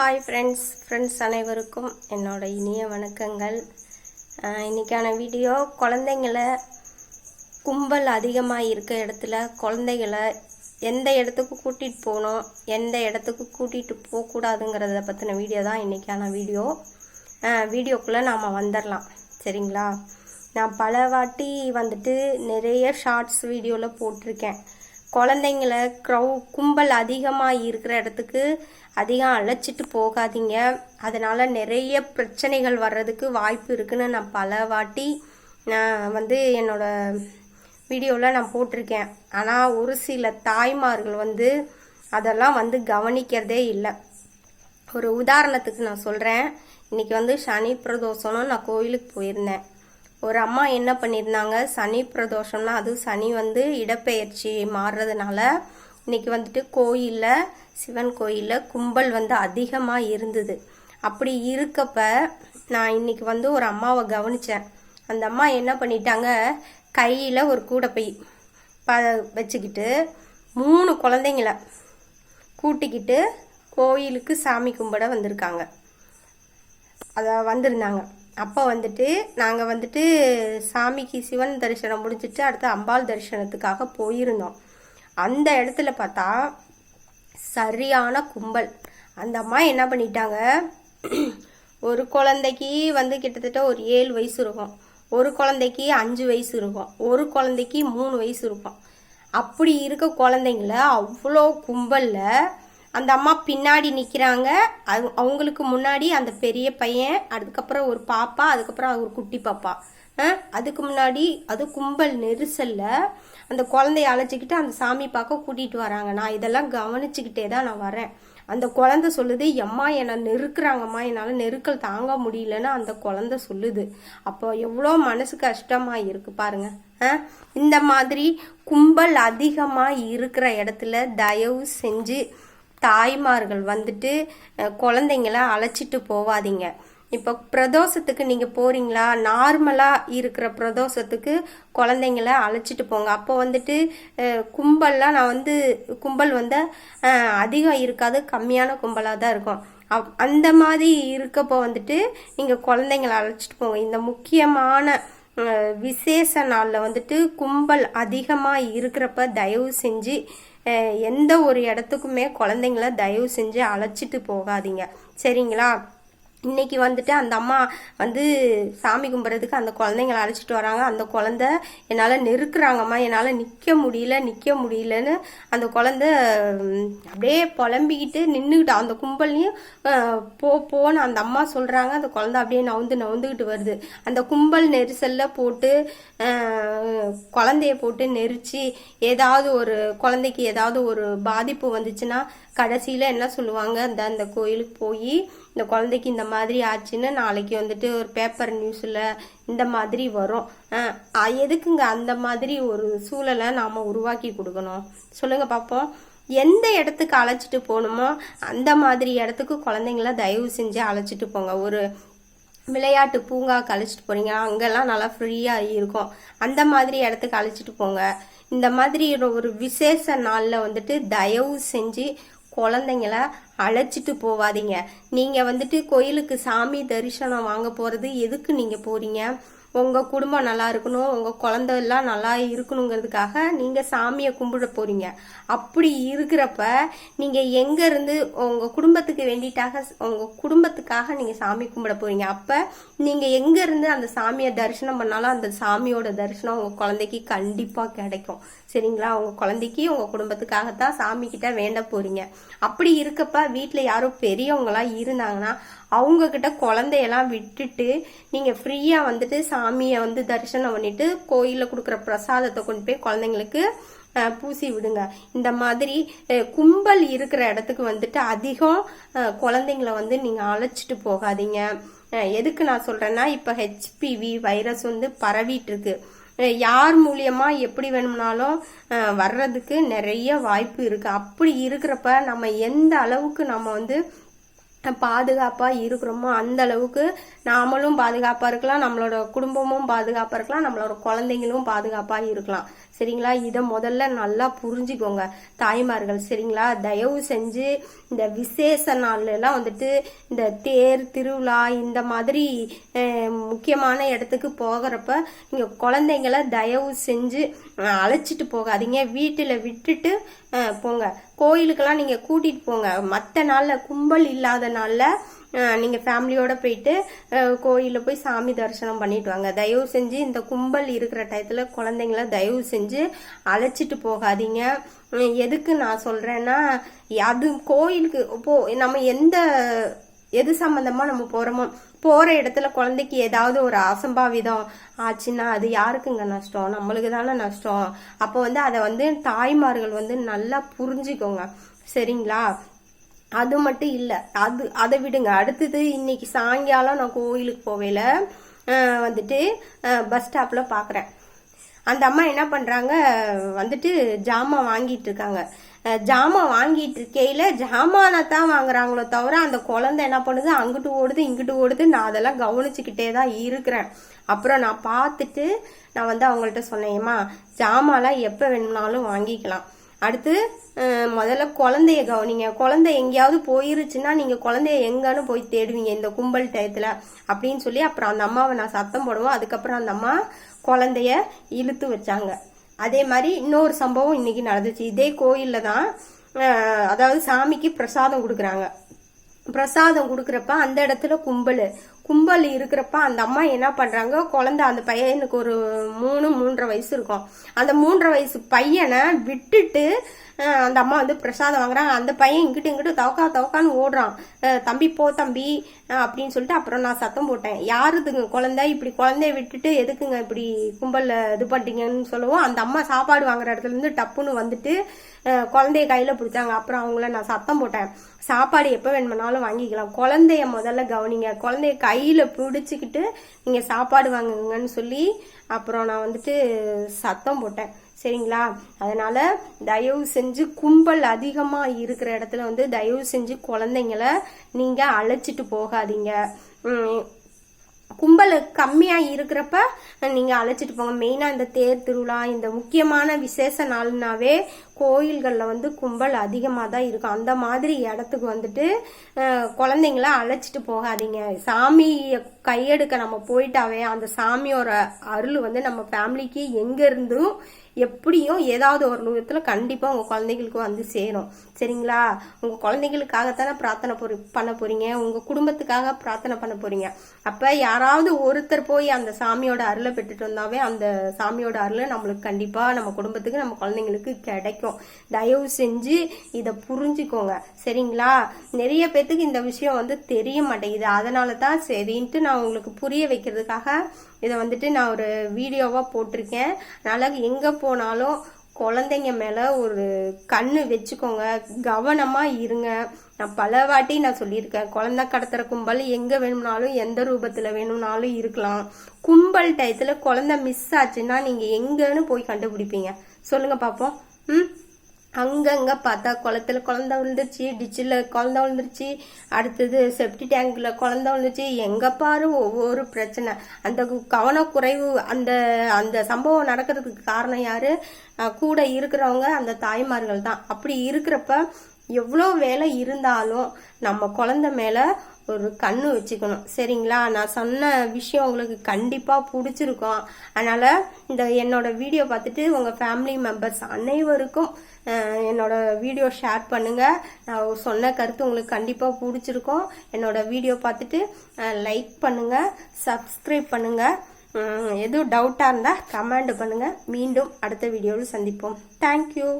Hi friends அனைவருக்கும் என்னோட இனிய வணக்கங்கள். இன்றைக்கான வீடியோ குழந்தைங்களை கும்பல் அதிகமாக இருக்க இடத்துல குழந்தைகளை எந்த இடத்துக்கு கூட்டிகிட்டு போகணும், எந்த இடத்துக்கு கூட்டிகிட்டு போகக்கூடாதுங்கிறத பற்றின வீடியோ தான் இன்றைக்கான வீடியோ. வீடியோக்குள்ளே நாம் வந்துடலாம், சரிங்களா? நான் பல வாட்டி வந்துட்டு நிறைய ஷார்ட்ஸ் வீடியோவில் போட்டிருக்கேன். குழந்தைங்கள கும்பல் அதிகமாக இருக்கிற இடத்துக்கு அதிகம் அழைச்சிட்டு போகாதீங்க, அதனால் நிறைய பிரச்சனைகள் வர்றதுக்கு வாய்ப்பு இருக்குன்னு நான் பல வாட்டி என்னோட வீடியோவில் நான் போட்டிருக்கேன். ஆனால் ஒரு சில தாய்மார்கள் அதெல்லாம் கவனிக்கிறதே இல்லை. ஒரு உதாரணத்துக்கு நான் சொல்கிறேன். இன்றைக்கி சனி பிரதோஷம்னு நான் கோயிலுக்கு போயிருந்தேன். ஒரு அம்மா என்ன பண்ணியிருந்தாங்க, சனி பிரதோஷம்னா அது சனி இடப்பெயர்ச்சி மாறுறதுனால இன்னைக்கு கோயிலில், சிவன் கோயிலில் கும்பல் அதிகமாக இருந்தது. அப்படி இருக்கப்ப நான் இன்னைக்கு ஒரு அம்மாவை கவனித்தேன். அந்த அம்மா என்ன பண்ணிட்டாங்க, கையில் ஒரு கூடைப்பை வச்சுக்கிட்டு 3 குழந்தைங்கள கூட்டிக்கிட்டு கோயிலுக்கு சாமி கும்பிட வந்திருக்காங்க. வந்திருந்தாங்க. அப்போ நாங்கள் சாமிக்கு சிவன் தரிசனம் முடிஞ்சிட்டு அடுத்து அம்பாள் தரிசனத்துக்காக போயிருந்தோம். அந்த இடத்துல பார்த்தா சரியான கும்பல். அந்த அம்மா என்ன பண்ணிட்டாங்க, ஒரு குழந்தைக்கு கிட்டத்தட்ட ஒரு 7 வயசு இருக்கும், ஒரு குழந்தைக்கு 5 வயசு இருக்கும், ஒரு குழந்தைக்கு 3 வயசு இருக்கும். அப்படி இருக்க குழந்தைங்கள அவ்வளோ கும்பலில் அந்த அம்மா பின்னாடி நிற்கிறாங்க. அவங்களுக்கு முன்னாடி அந்த பெரிய பையன், அதுக்கப்புறம் ஒரு பாப்பா, அதுக்கப்புறம் ஒரு குட்டி பாப்பா. அதுக்கு முன்னாடி அது கும்பல் நெரிசலில் அந்த குழந்தைய அழைச்சிக்கிட்டு அந்த சாமி பார்க்க கூட்டிகிட்டு வராங்க. நான் இதெல்லாம் கவனிச்சுக்கிட்டே தான் நான் வரேன். அந்த குழந்தை சொல்லுது, எம்மா என்னை நெருக்குறாங்கம்மா, என்னால் நெருக்கல் தாங்க முடியலன்னு அந்த குழந்தை சொல்லுது. அப்போ எவ்வளோ மனசு கஷ்டமாக இருக்கு பாருங்க. இந்த மாதிரி கும்பல் அதிகமாக இருக்கிற இடத்துல தயவு செஞ்சு தாய்மார்கள் குழந்தைங்கள அழைச்சிட்டு போவாதீங்க. இப்போ பிரதோஷத்துக்கு நீங்கள் போகிறீங்களா, நார்மலாக இருக்கிற பிரதோஷத்துக்கு குழந்தைங்கள அழைச்சிட்டு போங்க. அப்போ கும்பல்லாம் கும்பல் அதிகம் இருக்காது, கம்மியான கும்பலாக தான் இருக்கும். அந்த மாதிரி இருக்கப்போ நீங்கள் குழந்தைங்கள அழைச்சிட்டு போங்க. இந்த முக்கியமான விசேஷ நாளில் கும்பல் அதிகமாக இருக்கிறப்ப தயவு செஞ்சு எந்த ஒரு இடத்துக்குமே குழந்தைங்கள தயவு செஞ்சு அழைச்சிட்டு போகாதீங்க, சரிங்களா? இன்னைக்கு அந்த அம்மா சாமி கும்பிட்றதுக்கு அந்த குழந்தைங்கள அழைச்சிட்டு வராங்க. அந்த குழந்தை என்னால் நெருக்குறாங்கம்மா, என்னால் நிற்க முடியலன்னு அந்த குழந்தை அப்படியே புலம்பிக்கிட்டு நின்றுக்கிட்டு அந்த கும்பல்லையும் போன்னு அந்த அம்மா சொல்கிறாங்க. அந்த குழந்தை அப்படியே நவுந்துக்கிட்டு வருது. அந்த கும்பல் நெரிசலில் போட்டு குழந்தைய போட்டு நெரிச்சு ஏதாவது ஒரு குழந்தைக்கு ஏதாவது ஒரு பாதிப்பு வந்துச்சுன்னா கடைசியில் என்ன சொல்லுவாங்க, அந்த கோயிலுக்கு போய் இந்த குழந்தைக்கு இந்த மாதிரி ஆச்சுன்னு நாளைக்கு ஒரு பேப்பர் நியூஸில் இந்த மாதிரி வரும். எதுக்குங்க அந்த மாதிரி ஒரு சூழலை நாம் உருவாக்கி கொடுக்கணும், சொல்லுங்க பார்ப்போம். எந்த இடத்துக்கு அழைச்சிட்டு போகணுமோ அந்த மாதிரி இடத்துக்கு குழந்தைங்கள தயவு செஞ்சு அழைச்சிட்டு போங்க. ஒரு விளையாட்டு பூங்காவுக்கு அழைச்சிட்டு போறீங்க, அங்கெல்லாம் நல்லா ஃப்ரீயாக இருக்கும், அந்த மாதிரி இடத்துக்கு அழைச்சிட்டு போங்க. இந்த மாதிரி ஒரு விசேஷ நாளில் தயவு செஞ்சு குழந்தைங்கள அழைச்சிட்டு போவாதீங்க. நீங்கள் கோயிலுக்கு சாமி தரிசனம் வாங்க போகிறது எதுக்கு நீங்கள் போகிறீங்க? உங்கள் குடும்பம் நல்லா இருக்கணும், உங்கள் குழந்தைலாம் நல்லா இருக்கணுங்கிறதுக்காக நீங்கள் சாமியை கும்பிட போகிறீங்க. அப்படி இருக்கிறப்ப நீங்கள் எங்கேருந்து உங்கள் குடும்பத்துக்கு உங்கள் குடும்பத்துக்காக நீங்கள் சாமி கும்பிட போகிறீங்க. அப்போ நீங்கள் எங்கேருந்து அந்த சாமியை தரிசனம் பண்ணாலும் அந்த சாமியோட தரிசனம் உங்கள் குழந்தைக்கு கண்டிப்பாக கிடைக்கும், சரிங்களா? உங்கள் குழந்தைக்கு உங்கள் குடும்பத்துக்காகத்தான் சாமிக்கிட்ட வேண்ட போகிறீங்க. அப்படி இருக்கப்ப வீட்டில் யாரும் பெரியவங்களாம் இருந்தாங்கன்னா அவங்கக்கிட்ட குழந்தையெல்லாம் விட்டுட்டு நீங்கள் ஃப்ரீயாக சாமியை தரிசனம் பண்ணிட்டு கோயிலில் கொடுக்குற பிரசாதத்தை கொண்டு போய் குழந்தைங்களுக்கு பூசி விடுங்க. இந்த மாதிரி கும்பல் இருக்கிற இடத்துக்கு அதிகம் குழந்தைங்களை நீங்கள் அழைச்சிட்டு போகாதீங்க. எதுக்கு நான் சொல்கிறேன்னா, இப்போ ஹெச்பிவி வைரஸ் பரவிட்டு இருக்கு. யார் மூலியமா எப்படி வேணும்னாலும் வர்றதுக்கு நிறைய வாய்ப்பு இருக்கு. அப்படி இருக்கிறப்ப நம்ம எந்த அளவுக்கு நம்ம பாதுகாப்பாக இருக்கிறோமோ அந்த அளவுக்கு நாமளும் பாதுகாப்பாக இருக்கலாம், நம்மளோட குடும்பமும் பாதுகாப்பாக இருக்கலாம், நம்மளோட குழந்தைங்களும் பாதுகாப்பாக இருக்கலாம். சரிங்களா? இதை முதல்ல நல்லா புரிஞ்சுக்கோங்க தாய்மார்கள். சரிங்களா? தயவு செஞ்சு இந்த விசேஷ நாள்லாம் வந்துட்டு இந்த தேர் திருவிழா இந்த மாதிரி முக்கியமான இடத்துக்கு போகிறப்ப இங்கே குழந்தைங்கள தயவு செஞ்சு அழைச்சிட்டு போகாதீங்க. வீட்டில் விட்டுட்டு போங்க. கோயிலுக்கெல்லாம் நீங்கள் கூட்டிகிட்டு போங்க. மற்ற நாளில் கும்பல் இல்லாத நாளில் நீங்கள் ஃபேமிலியோட போயிட்டு கோயிலில் போய் சாமி தரிசனம் பண்ணிட்டு வாங்க. தயவு செஞ்சு இந்த கும்பல் இருக்கிற டயத்தில் குழந்தைங்கள தயவு செஞ்சு அழைச்சிட்டு போகாதீங்க. எதுக்கு நான் சொல்கிறேன்னா, அது கோயிலுக்கு நம்ம எது சம்மந்தமாக நம்ம போகிற இடத்துல குழந்தைக்கு ஏதாவது ஒரு அசம்பாவிதம் ஆச்சுன்னா அது யாருக்குங்க நஷ்டம்? நம்மளுக்கு தானே நஷ்டம். அப்போ அதை தாய்மார்கள் நல்லா புரிஞ்சுக்கோங்க. சரிங்களா? அது மட்டும் இல்லை, அதை விடுங்க. அடுத்தது இன்னைக்கு சாயங்காலம் நான் கோயிலுக்கு போவேல பஸ் ஸ்டாப்பில் பார்க்குறேன். அந்த அம்மா என்ன பண்ணுறாங்க, ஜாமான் வாங்கிட்டு இருக்காங்க. ஜாமான் வாங்கிட்டு இருக்கையில ஜாமானை தான் வாங்குறாங்களோ தவிர அந்த குழந்தை என்ன பண்ணுது, அங்கிட்டு ஓடுது இங்கிட்டு ஓடுது. நான் அதெல்லாம் கவனிச்சுக்கிட்டே தான் இருக்கிறேன். அப்புறம் நான் பார்த்துட்டு நான் அவங்கள்ட்ட சொன்னேம்மா, ஜாமான்லாம் எப்போ வேணும்னாலும் வாங்கிக்கலாம். அடுத்து முதல்ல குழந்தைய கவனிங்க. குழந்தை எங்கேயாவது போயிருச்சுன்னா நீங்கள் குழந்தைய எங்கன்னு போய் தேடுவீங்க இந்த கும்பல் டயத்தில் அப்படின்னு சொல்லி அப்புறம் அந்த அம்மாவை நான் சத்தம் போடுவோம். அதுக்கப்புறம் அந்த அம்மா குழந்தைய இழுத்து வச்சாங்க. அதே மாதிரி இன்னொரு சம்பவம் இன்னைக்கு நடந்துச்சு. இதே கோயிலில் தான், அதாவது சாமிக்கு பிரசாதம் கொடுக்குறாங்க. பிரசாதம் கொடுக்குறப்ப அந்த இடத்துல கும்பல் இருக்கிறப்ப அந்த அம்மா என்ன பண்றாங்க, குழந்தை அந்த பையனுக்கு ஒரு 3-3.5 வயசு இருக்கும். அந்த 3.5 வயசு பையனை விட்டுட்டு அந்த அம்மா பிரசாதம் வாங்குறாங்க. அந்த பையன் இங்கிட்டு தவக்கான்னு ஓடுறான். தம்பி போ தம்பி அப்படின்னு சொல்லிட்டு அப்புறம் நான் சத்தம் போட்டேன், யாருதுங்க குழந்தை, இப்படி குழந்தைய விட்டுட்டு எதுக்குங்க இப்படி கும்பல்ல இது பண்ணிட்டீங்கன்னு சொல்லவும் அந்த அம்மா சாப்பாடு வாங்குற இடத்துல இருந்து டப்புன்னு குழந்தைய கையில பிடிச்சாங்க. அப்புறம் அவங்கள நான் சத்தம் போட்டேன், சாப்பாடு எப்போ வேணுமானாலும் வாங்கிக்கலாம், குழந்தைய முதல்ல கவனிங்க, குழந்தைய கையில பிடிச்சிக்கிட்டு நீங்க சாப்பாடு வாங்குங்கன்னு சொல்லி அப்புறம் நான் சத்தம் போட்டேன். சரிங்களா? அதனால தயவு செஞ்சு கும்பல் அதிகமா இருக்கிற இடத்துல தயவு செஞ்சு குழந்தைங்கள நீங்க அழைச்சிட்டு போகாதீங்க. கும்பல் கம்மியா இருக்கிறப்ப நீங்க அழைச்சிட்டு போங்க. மெயினா இந்த தேர் திருவிழா இந்த முக்கியமான விசேஷ நாள்னாவே கோயில்கள்ல கும்பல் அதிகமா தான் இருக்கும். அந்த மாதிரி இடத்துக்கு குழந்தைங்கள அழைச்சிட்டு போகாதீங்க. சாமியை கையெடுக்க நம்ம போயிட்டாவே அந்த சாமியோட அருள் நம்ம ஃபேமிலிக்கு எங்க இருந்தும் எப்படியும் ஏதாவது ஒரு விதத்துல கண்டிப்பா உங்க குழந்தைகளுக்கு சேரும். சரிங்களா? உங்க குழந்தைகளுக்காகத்தானே பிரார்த்தனை பண்ண போறீங்க, உங்க குடும்பத்துக்காக பிரார்த்தனை பண்ண போறீங்க. அப்ப யாராவது ஒருத்தர் போய் அந்த சாமியோட அருளை பெற்றுட்டு வந்தாவே அந்த சாமியோட அருளை நம்மளுக்கு கண்டிப்பா நம்ம குடும்பத்துக்கு நம்ம குழந்தைங்களுக்கு கிடைக்கும். தயவு செஞ்சு இதை புரிஞ்சுக்கோங்க. சரிங்களா? நிறைய பேத்துக்கு இந்த விஷயம் தெரிய மாட்டேங்குது. அதனாலதான் சரின்ட்டு நான் உங்களுக்கு புரிய வைக்கிறதுக்காக இதை நான் ஒரு வீடியோவா போட்டிருக்கேன். அதனால எங்க போனாலும் குழந்தைங்க மேல ஒரு கண்ணு வச்சுக்கோங்க, கவனமா இருங்க. நான் பல வாட்டி சொல்லியிருக்கேன், குழந்தை கடத்துற கும்பல் எங்க வேணும்னாலும் எந்த ரூபத்துல வேணும்னாலும் இருக்கலாம். கும்பல் டயத்துல குழந்தை மிஸ் ஆச்சுன்னா நீங்க எங்கன்னு போய் கண்டுபிடிப்பீங்க சொல்லுங்க பாப்போம். அங்கங்க பார்த்தா குளத்துல குழந்தை விழுந்துருச்சு, டிச்சில் குழந்தை விழுந்துருச்சு, அடுத்தது செப்டி டேங்க்ல குழந்தை விழுந்துருச்சு, எங்க பாரு ஒவ்வொரு பிரச்சனை. அந்த கவனக்குறைவு அந்த அந்த சம்பவம் நடக்கிறதுக்கு காரணம் யாரு? கூட இருக்கிறவங்க அந்த தாய்மார்கள் தான். அப்படி இருக்கிறப்ப எவ்வளோ வேலை இருந்தாலும் நம்ம குழந்தை மேல ஒரு கண்ணு வச்சுக்கணும். சரிங்களா? நான் சொன்ன விஷயம் உங்களுக்கு கண்டிப்பா பிடிச்சிருக்கும். அதனால இந்த என்னோட வீடியோ பார்த்துட்டு உங்க ஃபேமிலி மெம்பர்ஸ் அனைவருக்கும் என்னோட வீடியோ ஷேர் பண்ணுங்க. நான் சொன்ன கருத்து உங்களுக்கு கண்டிப்பா பிடிச்சிருக்கும். என்னோட வீடியோ பார்த்துட்டு லைக் பண்ணுங்க, சப்ஸ்கிரைப் பண்ணுங்க. எதுவும் டவுட்டா இருந்தா கமெண்ட் பண்ணுங்க. மீண்டும் அடுத்த வீடியோவில் சந்திப்போம். தேங்க்யூ.